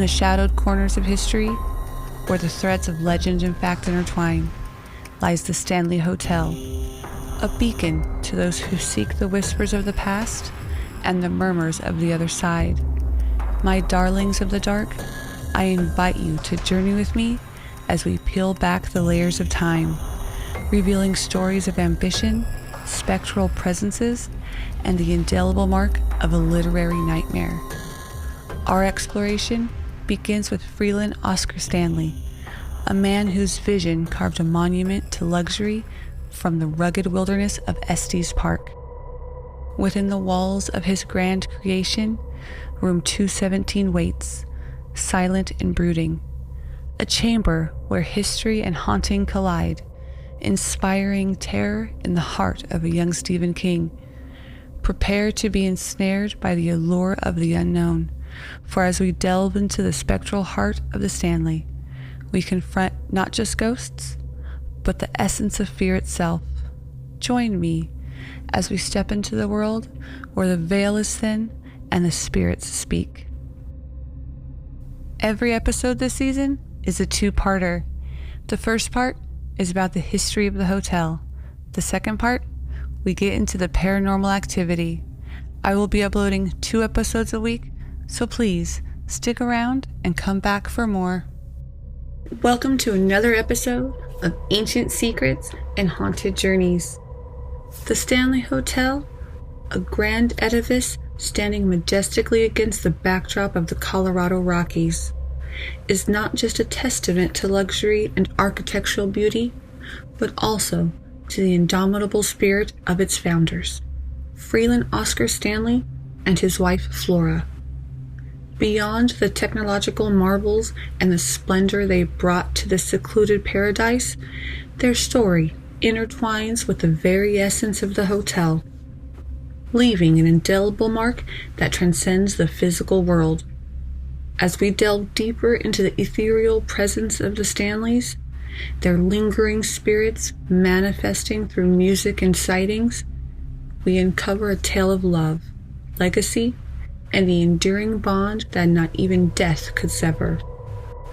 the shadowed corners of history, where the threads of legend and fact intertwine, lies the Stanley Hotel, a beacon to those who seek the whispers of the past and the murmurs of the other side. My darlings of the dark, I invite you to journey with me as we peel back the layers of time, revealing stories of ambition, spectral presences, and the indelible mark of a literary nightmare. Our exploration begins with Freeland Oscar Stanley, a man whose vision carved a monument to luxury from the rugged wilderness of Estes Park. Within the walls of his grand creation, room 217 waits, silent and brooding, a chamber where history and haunting collide, inspiring terror in the heart of a young Stephen King. Prepare to be ensnared by the allure of the unknown, for as we delve into the spectral heart of the Stanley, we confront not just ghosts, but the essence of fear itself. Join me as we step into the world where the veil is thin and the spirits speak. Every episode this season is a two-parter. The first part is about the history of the hotel. The second part, we get into the paranormal activity. I will be uploading 2 episodes a week, so please stick around and come back for more. Welcome to another episode of Ancient Secrets and Haunted Journeys. The Stanley Hotel, a grand edifice standing majestically against the backdrop of the Colorado Rockies, is not just a testament to luxury and architectural beauty, but also to the indomitable spirit of its founders, Freeland Oscar Stanley and his wife Flora. Beyond the technological marvels and the splendor they brought to this secluded paradise, their story intertwines with the very essence of the hotel, leaving an indelible mark that transcends the physical world. As we delve deeper into the ethereal presence of the Stanleys, their lingering spirits manifesting through music and sightings, we uncover a tale of love, legacy, and the enduring bond that not even death could sever.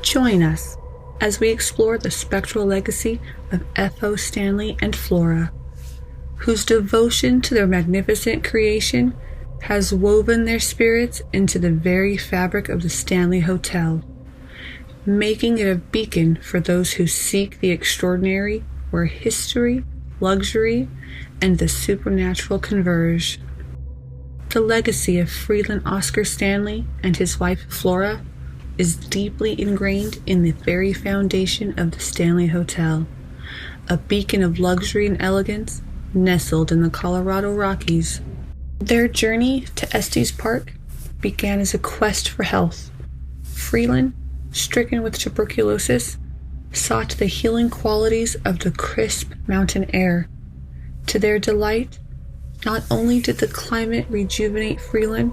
Join us as we explore the spectral legacy of F.O. Stanley and Flora, whose devotion to their magnificent creation has woven their spirits into the very fabric of the Stanley Hotel, making it a beacon for those who seek the extraordinary, where history, luxury, and the supernatural converge. The legacy of Freeland Oscar Stanley and his wife Flora is deeply ingrained in the very foundation of the Stanley Hotel, a beacon of luxury and elegance nestled in the Colorado Rockies. Their journey to Estes Park began as a quest for health. Freeland, stricken with tuberculosis, sought the healing qualities of the crisp mountain air. To their delight, not only did the climate rejuvenate Freeland,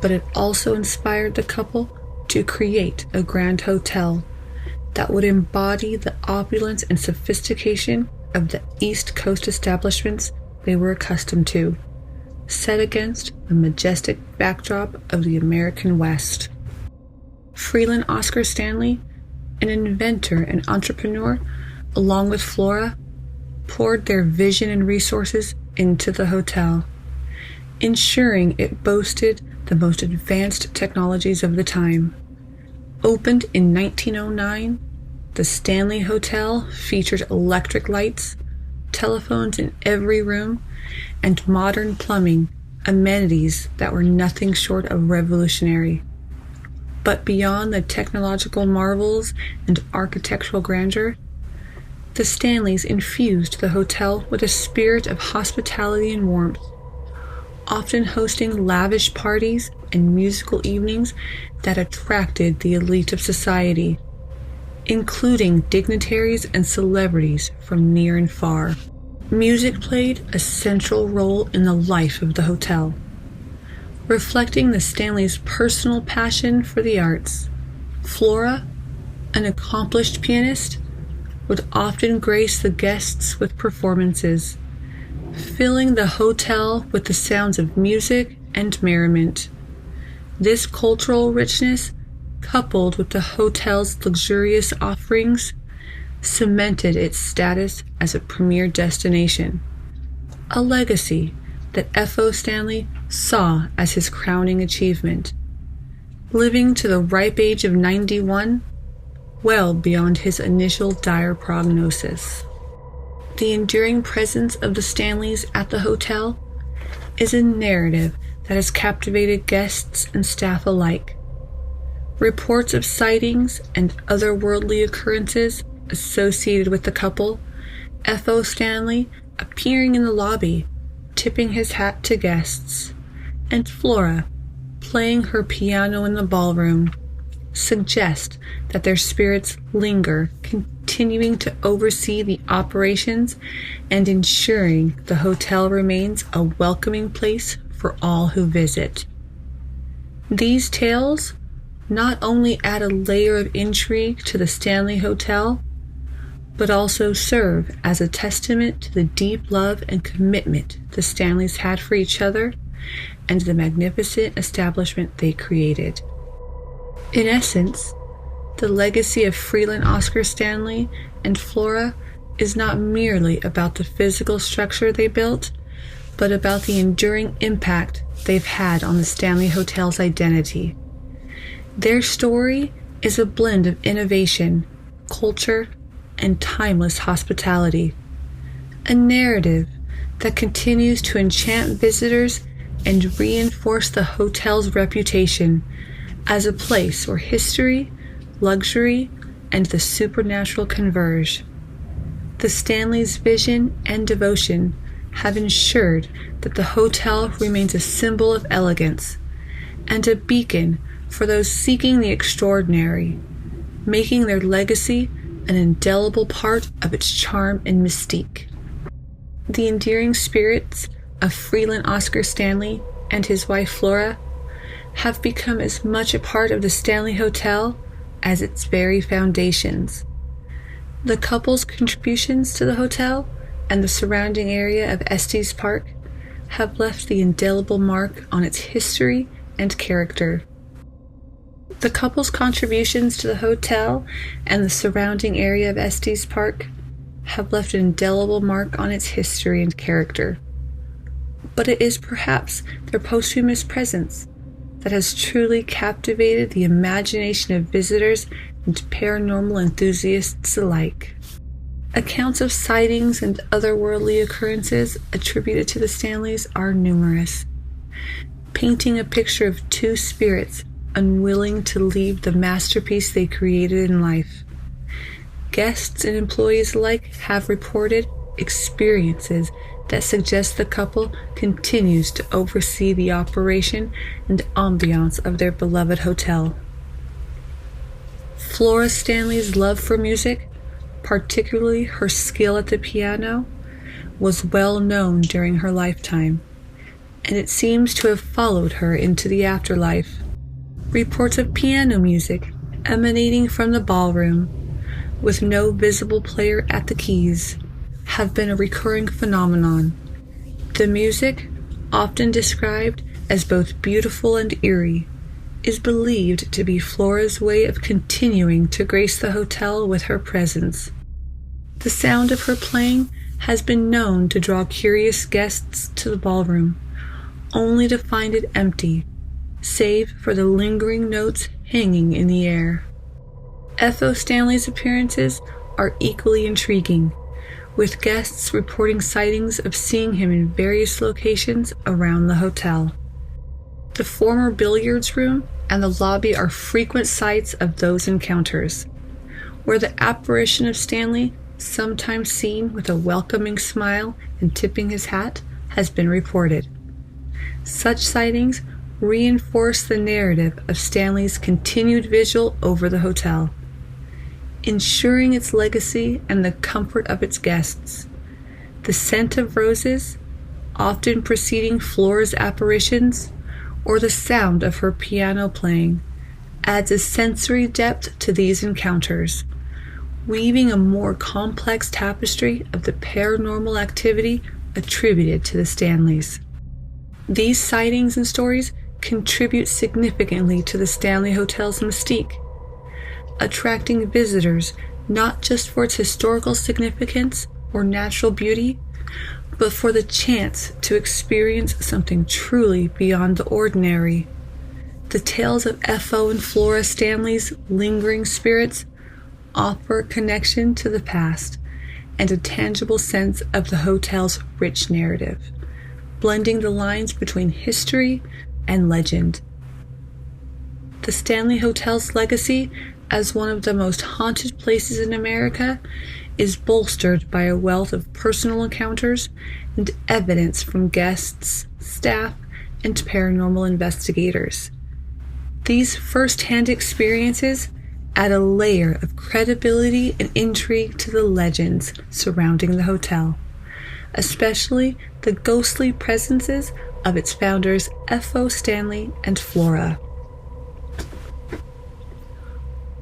but it also inspired the couple to create a grand hotel that would embody the opulence and sophistication of the East Coast establishments they were accustomed to, set against the majestic backdrop of the American West. Freeland Oscar Stanley, an inventor and entrepreneur, along with Flora, poured their vision and resources into the hotel, ensuring it boasted the most advanced technologies of the time. Opened in 1909, the Stanley Hotel featured electric lights, telephones in every room, and modern plumbing, amenities that were nothing short of revolutionary. But beyond the technological marvels and architectural grandeur, the Stanleys infused the hotel with a spirit of hospitality and warmth, often hosting lavish parties and musical evenings that attracted the elite of society, including dignitaries and celebrities from near and far. Music played a central role in the life of the hotel, reflecting the Stanleys' personal passion for the arts. Flora, an accomplished pianist, would often grace the guests with performances, filling the hotel with the sounds of music and merriment. This cultural richness coupled with the hotel's luxurious offerings, cemented its status as a premier destination, a legacy that F.O. Stanley saw as his crowning achievement, living to the ripe age of 91, well beyond his initial dire prognosis. The enduring presence of the Stanleys at the hotel is a narrative that has captivated guests and staff alike. Reports of sightings and otherworldly occurrences associated with the couple, F.O. Stanley appearing in the lobby, tipping his hat to guests, and Flora playing her piano in the ballroom, suggest that their spirits linger, continuing to oversee the operations and ensuring the hotel remains a welcoming place for all who visit. These tales not only add a layer of intrigue to the Stanley Hotel, but also serve as a testament to the deep love and commitment the Stanleys had for each other and the magnificent establishment they created. In essence, the legacy of Freeland Oscar Stanley and Flora is not merely about the physical structure they built, but about the enduring impact they've had on the Stanley Hotel's identity. Their story is a blend of innovation, culture, and timeless hospitality, a narrative that continues to enchant visitors and reinforce the hotel's reputation as a place where history, luxury, and the supernatural converge. The Stanleys' vision and devotion have ensured that the hotel remains a symbol of elegance and a beacon for those seeking the extraordinary, making their legacy an indelible part of its charm and mystique. The endearing spirits of Freeland Oscar Stanley and his wife Flora have become as much a part of the Stanley Hotel as its very foundations. The couple's contributions to the hotel and the surrounding area of Estes Park have left the indelible mark on its history and character. The couple's contributions to the hotel and the surrounding area of Estes Park have left an indelible mark on its history and character. But it is perhaps their posthumous presence that has truly captivated the imagination of visitors and paranormal enthusiasts alike. Accounts of sightings and otherworldly occurrences attributed to the Stanleys are numerous, painting a picture of two spirits unwilling to leave the masterpiece they created in life. Guests and employees alike have reported experiences that suggest the couple continues to oversee the operation and ambiance of their beloved hotel. Flora Stanley's love for music, particularly her skill at the piano, was well known during her lifetime, and it seems to have followed her into the afterlife. Reports of piano music emanating from the ballroom, with no visible player at the keys, have been a recurring phenomenon. The music, often described as both beautiful and eerie, is believed to be Flora's way of continuing to grace the hotel with her presence. The sound of her playing has been known to draw curious guests to the ballroom, only to find it empty, save for the lingering notes hanging in the air. F.O. Stanley's appearances are equally intriguing, with guests reporting sightings of seeing him in various locations around the hotel. The former billiards room and the lobby are frequent sites of those encounters, where the apparition of Stanley, sometimes seen with a welcoming smile and tipping his hat, has been reported. Such sightings reinforce the narrative of Stanley's continued vigil over the hotel, ensuring its legacy and the comfort of its guests. The scent of roses, often preceding Flora's apparitions, or the sound of her piano playing, adds a sensory depth to these encounters, weaving a more complex tapestry of the paranormal activity attributed to the Stanleys. These sightings and stories contribute significantly to the Stanley Hotel's mystique, attracting visitors not just for its historical significance or natural beauty, but for the chance to experience something truly beyond the ordinary. The tales of F.O. and Flora Stanley's lingering spirits offer a connection to the past and a tangible sense of the hotel's rich narrative, blending the lines between history and legend. The Stanley Hotel's legacy as one of the most haunted places in America is bolstered by a wealth of personal encounters and evidence from guests, staff, and paranormal investigators. These first-hand experiences add a layer of credibility and intrigue to the legends surrounding the hotel, especially the ghostly presences of its founders F.O. Stanley and Flora.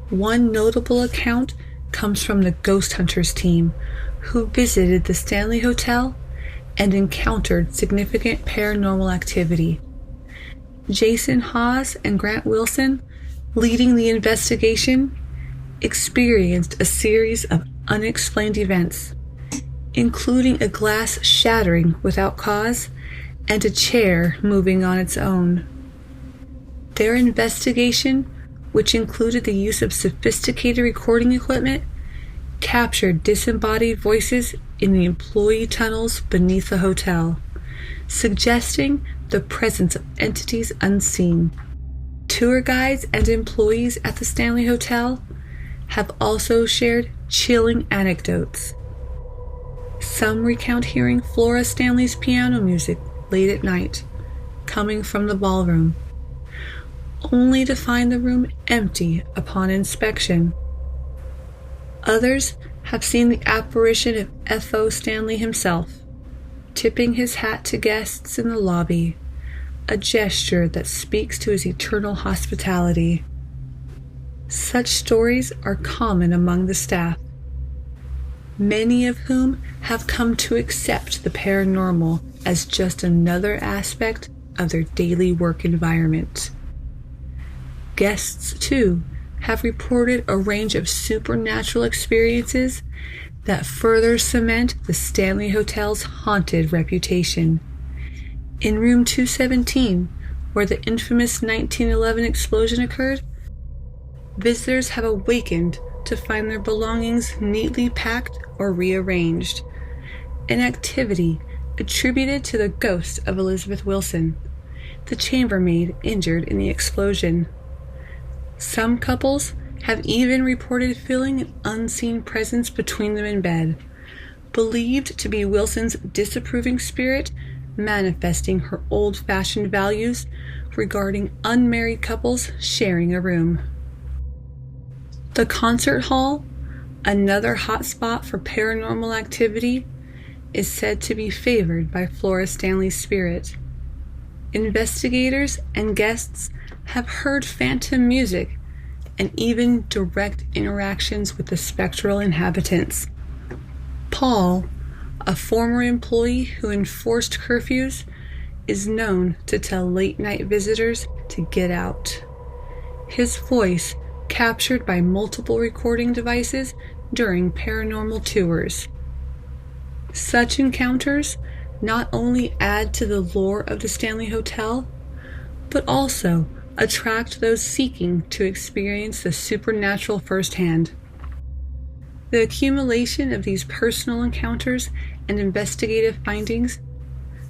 One notable account comes from the Ghost Hunters team, who visited the Stanley Hotel and encountered significant paranormal activity. Jason Hawes and Grant Wilson, leading the investigation, experienced a series of unexplained events, including a glass shattering without cause and a chair moving on its own. Their investigation, which included the use of sophisticated recording equipment, captured disembodied voices in the employee tunnels beneath the hotel, suggesting the presence of entities unseen. Tour guides and employees at the Stanley Hotel have also shared chilling anecdotes. Some recount hearing Flora Stanley's piano music late at night, coming from the ballroom, only to find the room empty upon inspection. Others have seen the apparition of F.O. Stanley himself, tipping his hat to guests in the lobby, a gesture that speaks to his eternal hospitality. Such stories are common among the staff, many of whom have come to accept the paranormal as just another aspect of their daily work environment. Guests, too, have reported a range of supernatural experiences that further cement the Stanley Hotel's haunted reputation. In room 217, where the infamous 1911 explosion occurred, visitors have awakened to find their belongings neatly packed or rearranged, an activity attributed to the ghost of Elizabeth Wilson, the chambermaid injured in the explosion. Some couples have even reported feeling an unseen presence between them in bed, believed to be Wilson's disapproving spirit manifesting her old-fashioned values regarding unmarried couples sharing a room. The concert hall, another hotspot for paranormal activity, is said to be favored by Flora Stanley's spirit. Investigators and guests have heard phantom music and even direct interactions with the spectral inhabitants. Paul, a former employee who enforced curfews, is known to tell late-night visitors to get out. His voice captured by multiple recording devices during paranormal tours. Such encounters not only add to the lore of the Stanley Hotel, but also attract those seeking to experience the supernatural firsthand. The accumulation of these personal encounters and investigative findings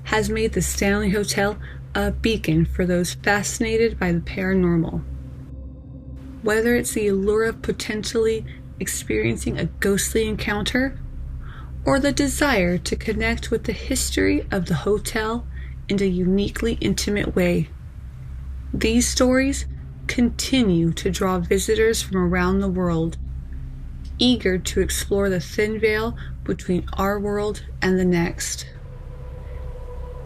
has made the Stanley Hotel a beacon for those fascinated by the paranormal. Whether it's the allure of potentially experiencing a ghostly encounter, or the desire to connect with the history of the hotel in a uniquely intimate way, these stories continue to draw visitors from around the world, eager to explore the thin veil between our world and the next.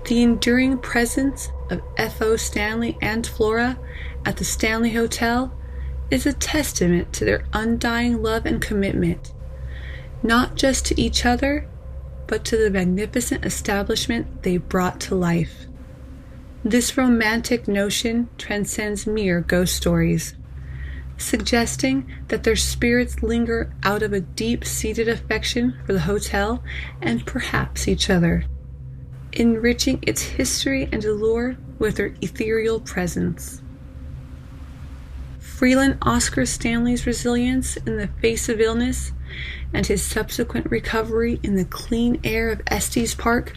The enduring presence of F.O. Stanley and Flora at the Stanley Hotel is a testament to their undying love and commitment, not just to each other, but to the magnificent establishment they brought to life. This romantic notion transcends mere ghost stories, suggesting that their spirits linger out of a deep-seated affection for the hotel and perhaps each other, enriching its history and allure with their ethereal presence. Freeland Oscar Stanley's resilience in the face of illness and his subsequent recovery in the clean air of Estes Park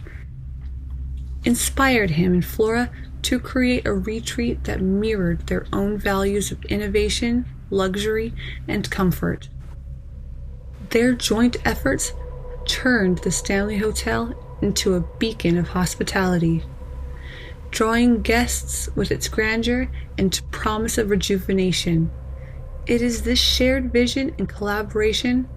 inspired him and Flora to create a retreat that mirrored their own values of innovation, luxury, and comfort. Their joint efforts turned the Stanley Hotel into a beacon of hospitality, drawing guests with its grandeur and promise of rejuvenation. It is this shared vision and collaboration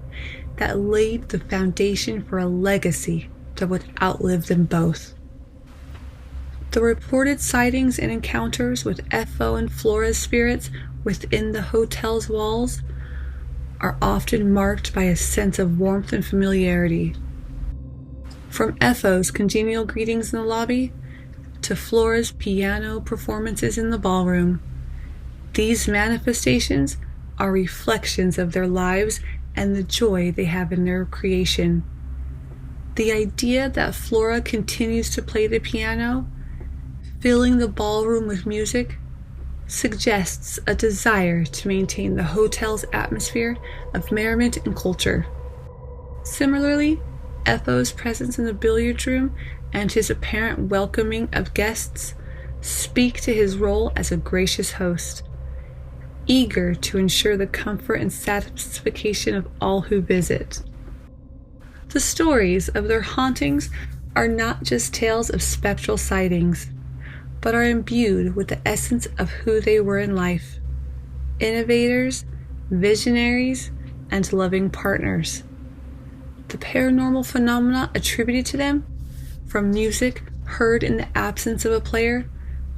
that laid the foundation for a legacy that would outlive them both. The reported sightings and encounters with FO and Flora's spirits within the hotel's walls are often marked by a sense of warmth and familiarity. From FO's congenial greetings in the lobby to Flora's piano performances in the ballroom, these manifestations are reflections of their lives and the joy they have in their creation. The idea that Flora continues to play the piano, filling the ballroom with music, suggests a desire to maintain the hotel's atmosphere of merriment and culture. Similarly, FO's presence in the billiard room and his apparent welcoming of guests speak to his role as a gracious host, eager to ensure the comfort and satisfaction of all who visit. The stories of their hauntings are not just tales of spectral sightings, but are imbued with the essence of who they were in life: innovators, visionaries, and loving partners. The paranormal phenomena attributed to them, from music heard in the absence of a player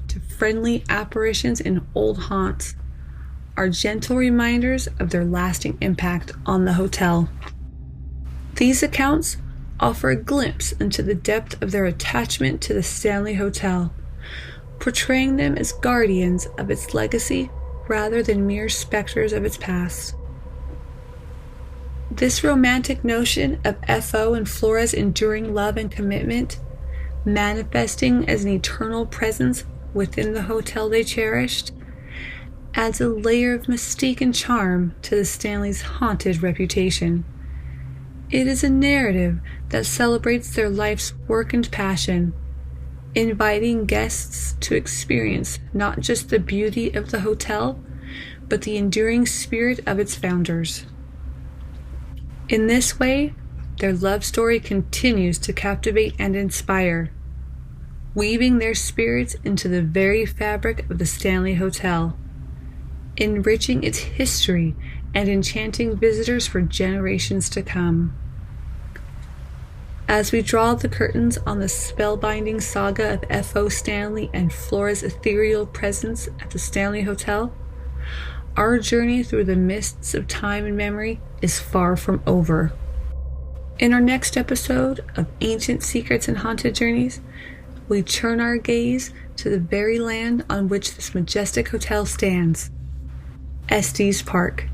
to friendly apparitions in old haunts, are gentle reminders of their lasting impact on the hotel. These accounts offer a glimpse into the depth of their attachment to the Stanley Hotel, portraying them as guardians of its legacy rather than mere specters of its past. This romantic notion of FO and Flora's enduring love and commitment, manifesting as an eternal presence within the hotel they cherished, adds a layer of mystique and charm to the Stanleys' haunted reputation. It is a narrative that celebrates their life's work and passion, inviting guests to experience not just the beauty of the hotel, but the enduring spirit of its founders. In this way, their love story continues to captivate and inspire, weaving their spirits into the very fabric of the Stanley Hotel, enriching its history and enchanting visitors for generations to come. As we draw the curtains on the spellbinding saga of F.O. Stanley and Flora's ethereal presence at the Stanley Hotel, our journey through the mists of time and memory is far from over. In our next episode of Ancient Secrets and Haunted Journeys, we turn our gaze to the very land on which this majestic hotel stands, Estes Park.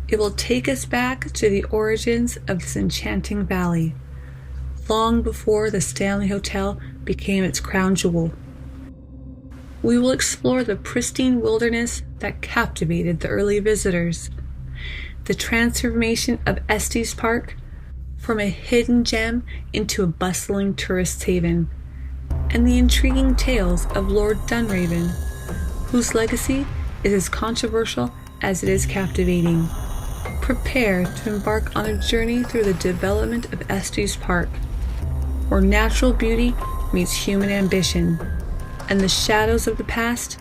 It will take us back to the origins of this enchanting valley, long before the Stanley Hotel became its crown jewel. We will explore the pristine wilderness that captivated the early visitors, the transformation of Estes Park from a hidden gem into a bustling tourist haven, and the intriguing tales of Lord Dunraven, whose legacy is as controversial as it is captivating. Prepare to embark on a journey through the development of Estes Park, where natural beauty meets human ambition, and the shadows of the past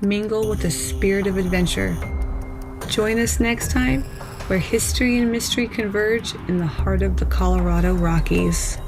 mingle with the spirit of adventure. Join us next time, where history and mystery converge in the heart of the Colorado Rockies.